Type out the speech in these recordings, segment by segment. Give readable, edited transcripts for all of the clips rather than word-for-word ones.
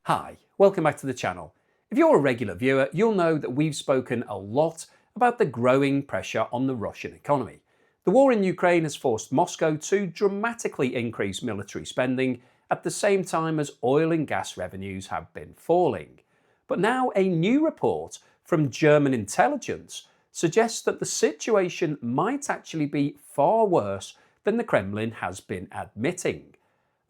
Hi, welcome back to the channel. If you're a regular viewer, you'll know that we've spoken a lot about the growing pressure on the Russian economy. The war in Ukraine has forced Moscow to dramatically increase military spending at the same time as oil and gas revenues have been falling. But now a new report from German intelligence suggests that the situation might actually be far worse than the Kremlin has been admitting.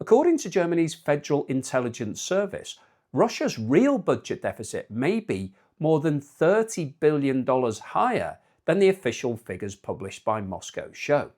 According to Germany's Federal Intelligence Service, Russia's real budget deficit may be more than $30 billion higher than the official figures published by Moscow show.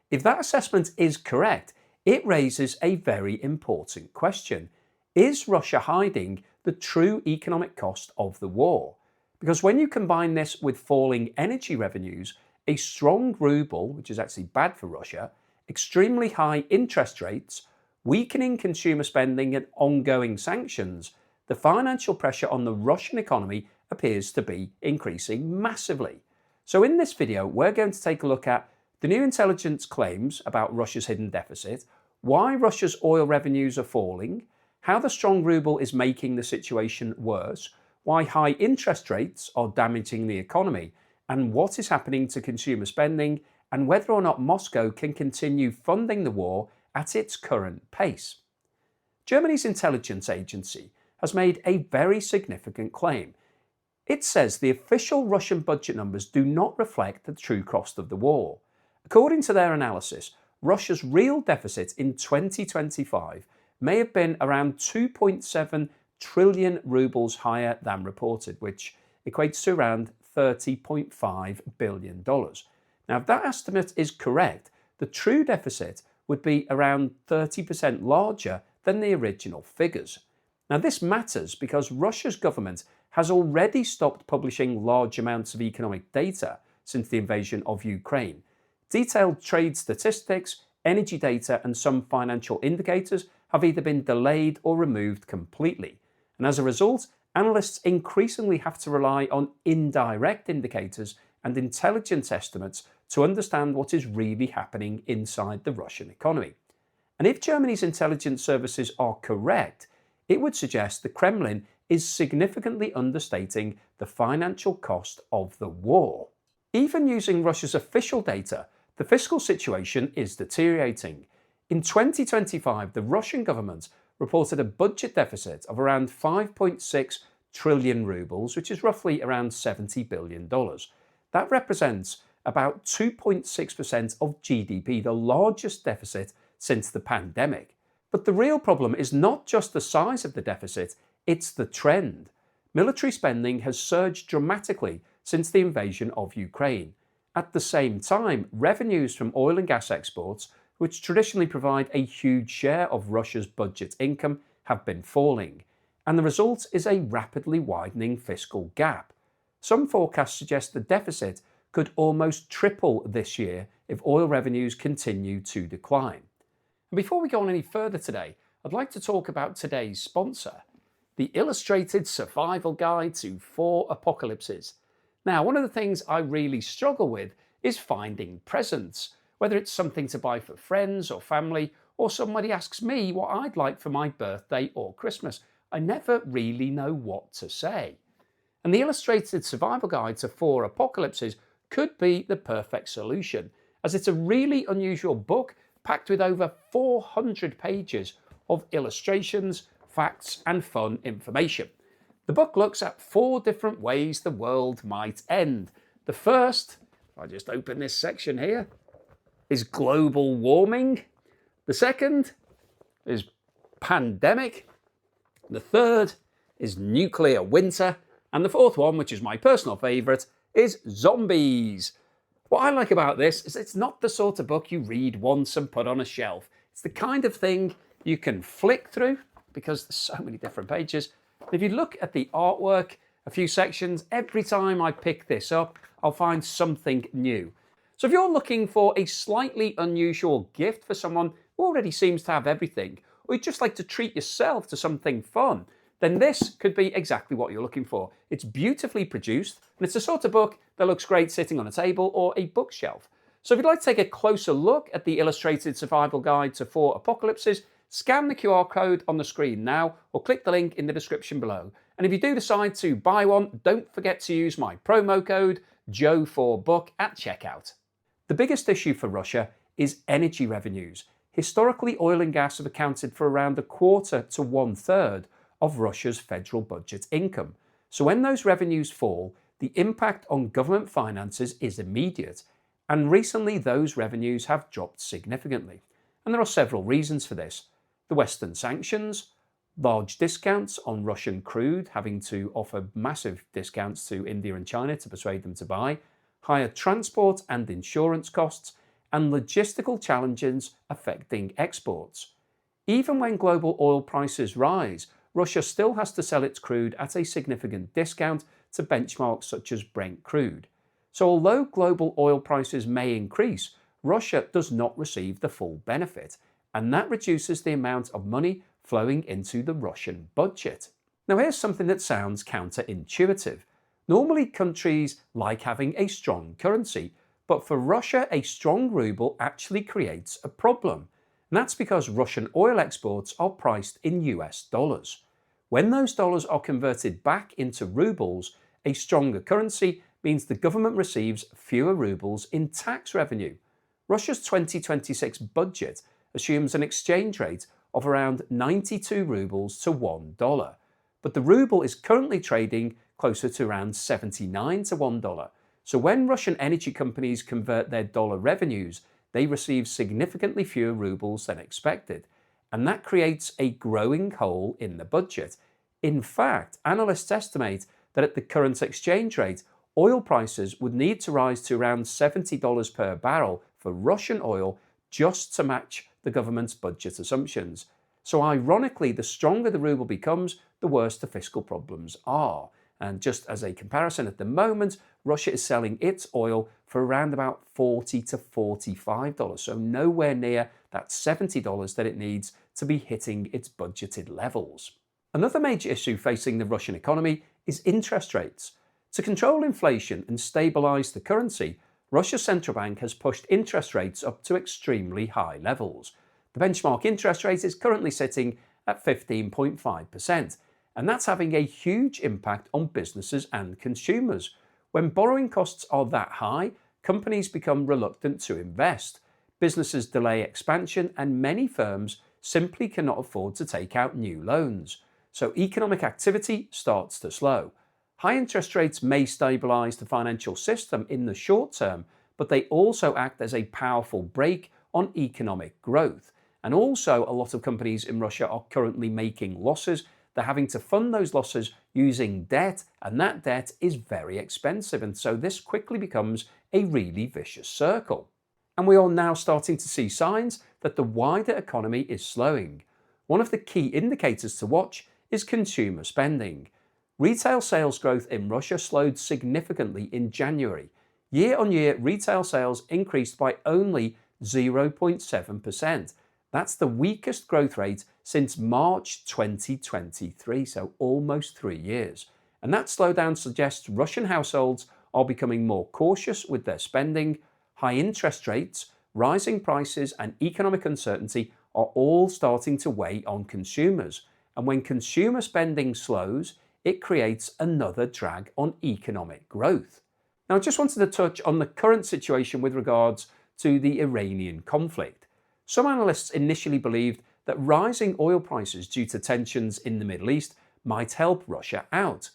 If that assessment is correct, it raises a very important question. Is Russia hiding the true economic cost of the war? Because when you combine this with falling energy revenues, a strong ruble, which is actually bad for Russia, extremely high interest rates, weakening consumer spending and ongoing sanctions, the financial pressure on the Russian economy appears to be increasing massively. So in this video, we're going to take a look at the new intelligence claims about Russia's hidden deficit, why Russia's oil revenues are falling, how the strong ruble is making the situation worse, why high interest rates are damaging the economy, and what is happening to consumer spending, and whether or not Moscow can continue funding the war at its current pace. Germany's intelligence agency has made a very significant claim. It says the official Russian budget numbers do not reflect the true cost of the war. According to their analysis, Russia's real deficit in 2025 may have been around 2.7 trillion rubles higher than reported, which equates to around $30.5 billion. Now, if that estimate is correct, the true deficit would be around 30% larger than the original figures. Now, this matters because Russia's government has already stopped publishing large amounts of economic data since the invasion of Ukraine. Detailed trade statistics, energy data, and some financial indicators have either been delayed or removed completely. And as a result, analysts increasingly have to rely on indirect indicators and intelligence estimates to understand what is really happening inside the Russian economy. And if Germany's intelligence services are correct, it would suggest the Kremlin is significantly understating the financial cost of the war. Even using Russia's official data, the fiscal situation is deteriorating. In 2025, the Russian government reported a budget deficit of around 5.6 trillion rubles, which is roughly around $70 billion. That represents about 2.6% of GDP, the largest deficit since the pandemic. But the real problem is not just the size of the deficit, it's the trend. Military spending has surged dramatically since the invasion of Ukraine. At the same time, revenues from oil and gas exports, which traditionally provide a huge share of Russia's budget income, have been falling. And the result is a rapidly widening fiscal gap. Some forecasts suggest the deficit could almost triple this year if oil revenues continue to decline. And before we go on any further today, I'd like to talk about today's sponsor, the Illustrated Survival Guide to 4 Apocalypses. Now, one of the things I really struggle with is finding presents, whether it's something to buy for friends or family, or somebody asks me what I'd like for my birthday or Christmas. I never really know what to say. And the Illustrated Survival Guide to 4 Apocalypses could be the perfect solution, as it's a really unusual book packed with over 400 pages of illustrations, facts, and fun information. The book looks at 4 different ways the world might end. The first, if I just open this section here, is global warming. The second is pandemic. The third is nuclear winter. And the fourth one, which is my personal favourite, is zombies. What I like about this is it's not the sort of book you read once and put on a shelf. It's the kind of thing you can flick through because there's so many different pages. If you look at the artwork, a few sections, every time I pick this up, I'll find something new. So if you're looking for a slightly unusual gift for someone who already seems to have everything, or you'd just like to treat yourself to something fun, then this could be exactly what you're looking for. It's beautifully produced, and it's the sort of book that looks great sitting on a table or a bookshelf. So if you'd like to take a closer look at the Illustrated Survival Guide to 4 Apocalypses, scan the QR code on the screen now or click the link in the description below. And if you do decide to buy one, don't forget to use my promo code Joe4Book at checkout. The biggest issue for Russia is energy revenues. Historically, oil and gas have accounted for around a quarter to 1/3 of Russia's federal budget income. So when those revenues fall, the impact on government finances is immediate. And recently, those revenues have dropped significantly. And there are several reasons for this. The Western sanctions, large discounts on Russian crude, having to offer massive discounts to India and China to persuade them to buy, higher transport and insurance costs, and logistical challenges affecting exports. Even when global oil prices rise, Russia still has to sell its crude at a significant discount to benchmarks such as Brent crude. So although global oil prices may increase, Russia does not receive the full benefit, and that reduces the amount of money flowing into the Russian budget. Now here's something that sounds counterintuitive. Normally countries like having a strong currency, but for Russia a strong ruble actually creates a problem. And that's because Russian oil exports are priced in US dollars. When those dollars are converted back into rubles, a stronger currency means the government receives fewer rubles in tax revenue. Russia's 2026 budget assumes an exchange rate of around 92 rubles to $1, but the ruble is currently trading closer to around 79 to $1. So when Russian energy companies convert their dollar revenues, they receive significantly fewer rubles than expected, and that creates a growing hole in the budget. In fact, analysts estimate that at the current exchange rate, oil prices would need to rise to around $70 per barrel for Russian oil just to match the government's budget assumptions. So ironically, the stronger the ruble becomes, the worse the fiscal problems are. And just as a comparison, at the moment, Russia is selling its oil for around about $40 to $45, so nowhere near that $70 that it needs to be hitting its budgeted levels. Another major issue facing the Russian economy is interest rates. To control inflation and stabilize the currency, Russia's central bank has pushed interest rates up to extremely high levels. The benchmark interest rate is currently sitting at 15.5%, and that's having a huge impact on businesses and consumers. When borrowing costs are that high, companies become reluctant to invest. Businesses delay expansion, and many firms simply cannot afford to take out new loans. So economic activity starts to slow. High interest rates may stabilize the financial system in the short term, but they also act as a powerful brake on economic growth. And also, a lot of companies in Russia are currently making losses. They're having to fund those losses using debt, and that debt is very expensive. And so this quickly becomes a really vicious circle. And we are now starting to see signs that the wider economy is slowing. One of the key indicators to watch is consumer spending. Retail sales growth in Russia slowed significantly in January. Year-on-year retail sales increased by only 0.7%. That's the weakest growth rate since March 2023, so almost 3 years. And that slowdown suggests Russian households are becoming more cautious with their spending. High interest rates, rising prices, and economic uncertainty are all starting to weigh on consumers. And when consumer spending slows, it creates another drag on economic growth. Now, I just wanted to touch on the current situation with regards to the Iranian conflict. Some analysts initially believed that rising oil prices due to tensions in the Middle East might help Russia out.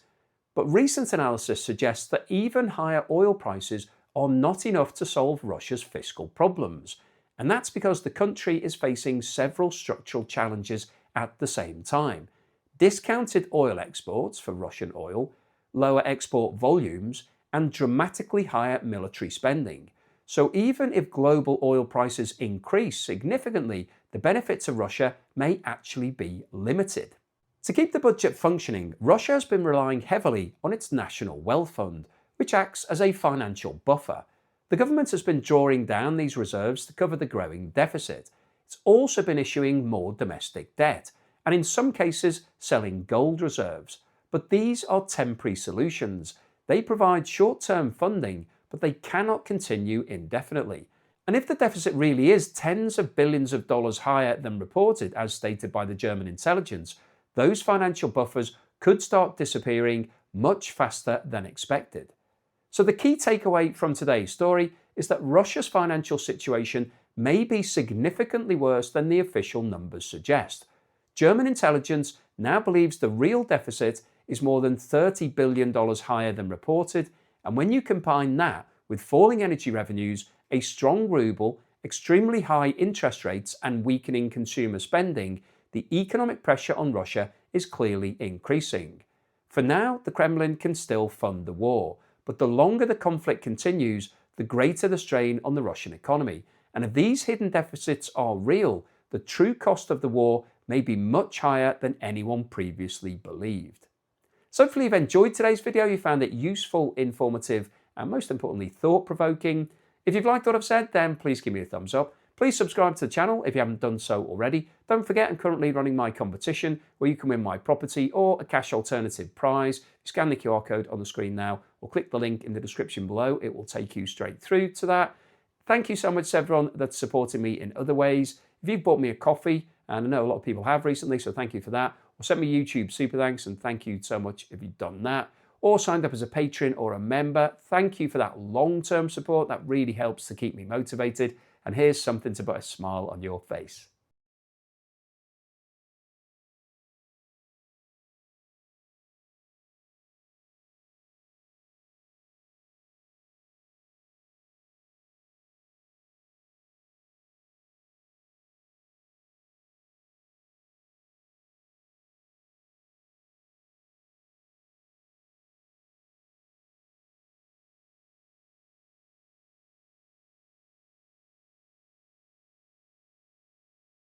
But recent analysis suggests that even higher oil prices are not enough to solve Russia's fiscal problems. And that's because the country is facing several structural challenges at the same time. Discounted oil exports for Russian oil, lower export volumes, and dramatically higher military spending. So even if global oil prices increase significantly, the benefit to Russia may actually be limited. To keep the budget functioning, Russia has been relying heavily on its National Wealth Fund, which acts as a financial buffer. The government has been drawing down these reserves to cover the growing deficit. It's also been issuing more domestic debt, and in some cases selling gold reserves. But these are temporary solutions. They provide short-term funding, but they cannot continue indefinitely. And if the deficit really is tens of billions of dollars higher than reported, as stated by the German intelligence, those financial buffers could start disappearing much faster than expected. So the key takeaway from today's story is that Russia's financial situation may be significantly worse than the official numbers suggest. German intelligence now believes the real deficit is more than $30 billion higher than reported, and when you combine that with falling energy revenues, a strong ruble, extremely high interest rates, and weakening consumer spending, the economic pressure on Russia is clearly increasing. For now, the Kremlin can still fund the war, but the longer the conflict continues, the greater the strain on the Russian economy. And if these hidden deficits are real, the true cost of the war may be much higher than anyone previously believed. So hopefully you've enjoyed today's video, you found it useful, informative, and most importantly, thought-provoking. If you've liked what I've said, then please give me a thumbs up. Please subscribe to the channel if you haven't done so already. Don't forget, I'm currently running my competition where you can win my property or a cash alternative prize. Scan the QR code on the screen now or click the link in the description below. It will take you straight through to that. Thank you so much to everyone that's supported me in other ways. If you've bought me a coffee, and I know a lot of people have recently, so thank you for that, or sent me YouTube super thanks, and thank you so much if you've done that, or signed up as a patron or a member, thank you for that long-term support. That really helps to keep me motivated. And here's something to put a smile on your face.